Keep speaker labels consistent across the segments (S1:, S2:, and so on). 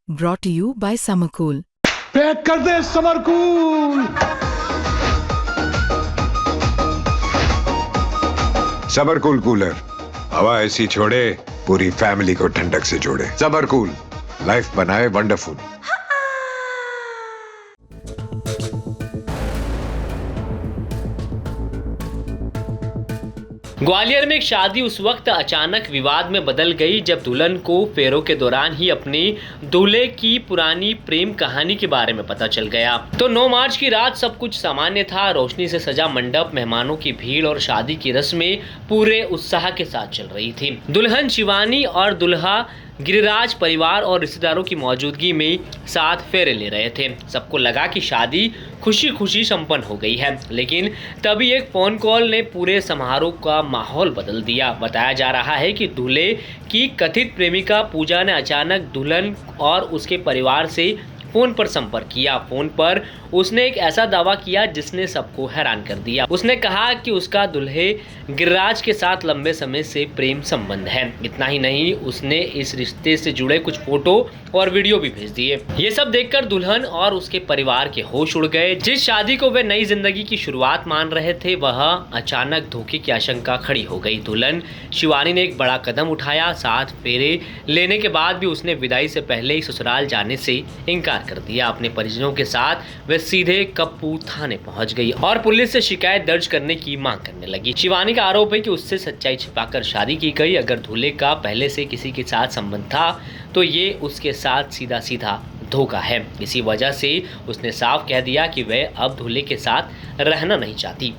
S1: brought to you by Summercool.
S2: Pack कर दे summer cool.
S3: Summer cool cooler हवा ऐसी छोड़े पूरी फैमिली को ठंडक से जोड़े। समरकूल लाइफ बनाए वंडरफुल।
S4: ग्वालियर में एक शादी उस वक्त अचानक विवाद में बदल गई जब दुल्हन को फेरों के दौरान ही अपने दूल्हे की पुरानी प्रेम कहानी के बारे में पता चल गया। तो 9 मार्च की रात सब कुछ सामान्य था। रोशनी से सजा मंडप, मेहमानों की भीड़ और शादी की रस्में पूरे उत्साह के साथ चल रही थी। दुल्हन शिवानी और दुल्हा गिरिराज परिवार और रिश्तेदारों की मौजूदगी में 7 फेरे ले रहे थे। सबको लगा कि शादी खुशी खुशी संपन्न हो गई है, लेकिन तभी एक फोन कॉल ने पूरे समारोह का माहौल बदल दिया। बताया जा रहा है कि दूल्हे की कथित प्रेमिका पूजा ने अचानक दुल्हन और उसके परिवार से फोन पर संपर्क किया। फोन पर उसने एक ऐसा दावा किया जिसने सबको हैरान कर दिया। उसने कहा कि उसका दूल्हे गिरिराज के साथ लंबे समय से प्रेम संबंध है। इतना ही नहीं, उसने इस रिश्ते से जुड़े कुछ फोटो और वीडियो भी भेज दिए। ये सब देखकर दुल्हन और उसके परिवार के होश उड़ गए। जिस शादी को वे नई जिंदगी की शुरुआत मान रहे थे, वह अचानक धोखे की आशंका खड़ी हो गई। दुल्हन शिवानी ने एक बड़ा कदम उठाया। 7 फेरे लेने के बाद भी उसने विदाई से पहले ही ससुराल जाने से इनकार कर दिया। अपने परिजनों के साथ वे सीधे कप्पू थाने पहुंच गई और पुलिस से शिकायत दर्ज करने की मांग करने लगी। शिवानी का आरोप है कि उससे सच्चाई छिपाकर शादी की गई। अगर दूल्हे का पहले से किसी के साथ संबंध था तो ये उसके साथ सीधा सीधा धोखा है। इसी वजह से उसने साफ कह दिया कि वह अब दूल्हे के साथ रहना नहीं चाहती।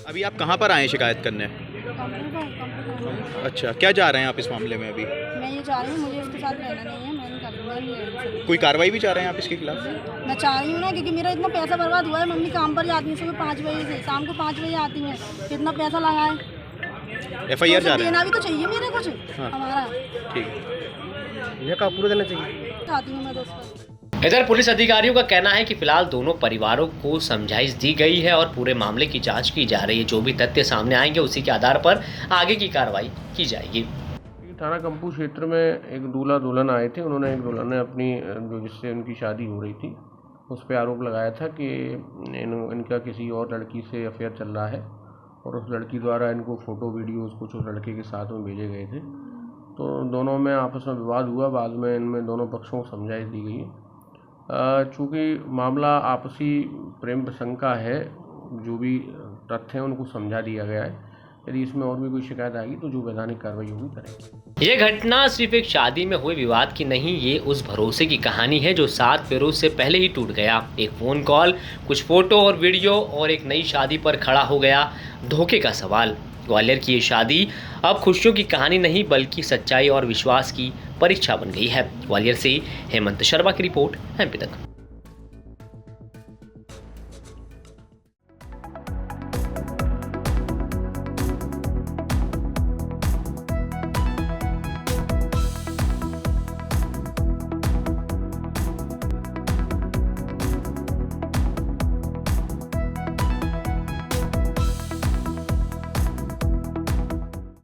S5: अभी आप कहाँ पर आए हैं शिकायत करने? अच्छा, क्या जा रहे हैं आप इस मामले में? अभी
S6: मैं ये चाह रही हूँ, मुझे उसके साथ रहना नहीं है, मैं नहीं कर दूँगा, नहीं रहना चाहिए।
S5: कोई कार्रवाई भी चाह रहे हैं आप इसके खिलाफ?
S6: मैं चाह रही हूँ ना, क्योंकि मेरा इतना पैसा बर्बाद हुआ है। मम्मी काम पर जाती है सुबह 5 बजे से, शाम को 5 बजे आती हैं, कितना पैसा लगा है।
S5: FIR जा रहे हैं?
S6: देना भी तो चाहिए मेरे कुछ।
S5: हाँ।
S6: हमारा
S5: ठीक है, पूरा देना चाहिए।
S6: चाहती हूँ मैं दोस्त।
S4: इधर पुलिस अधिकारियों का कहना है कि फिलहाल दोनों परिवारों को समझाइश दी गई है और पूरे मामले की जांच की जा रही है। जो भी तथ्य सामने आएंगे उसी के आधार पर आगे की कार्रवाई की जाएगी।
S7: थाना कम्पू क्षेत्र में एक दूल्हा दुल्हन आए थे। उन्होंने एक दुल्हन ने अपनी जिससे उनकी शादी हो रही थी उस पर आरोप लगाया था कि इनका किसी और लड़की से अफेयर चल रहा है और उस लड़की द्वारा इनको फ़ोटो वीडियोज़ कुछ उस लड़के के साथ में भेजे गए थे। तो दोनों में आपस में विवाद हुआ। बाद में इनमें दोनों पक्षों को समझाइश दी गई है। चूँकि मामला आपसी प्रेम प्रसंग का है, जो भी तथ्य हैं उनको समझा दिया गया है। यदि इसमें और भी कोई शिकायत आएगी तो जो वैधानिक कार्रवाई होगी करेंगे।
S4: ये घटना सिर्फ एक शादी में हुए विवाद की नहीं, ये उस भरोसे की कहानी है जो 7 फेरों से पहले ही टूट गया। एक फ़ोन कॉल, कुछ फोटो और वीडियो और एक नई शादी पर खड़ा हो गया धोखे का सवाल। ग्वालियर की ये शादी अब खुशियों की कहानी नहीं बल्कि सच्चाई और विश्वास की परीक्षा बन गई है। ग्वालियर से हेमंत शर्मा की रिपोर्ट, MP तक।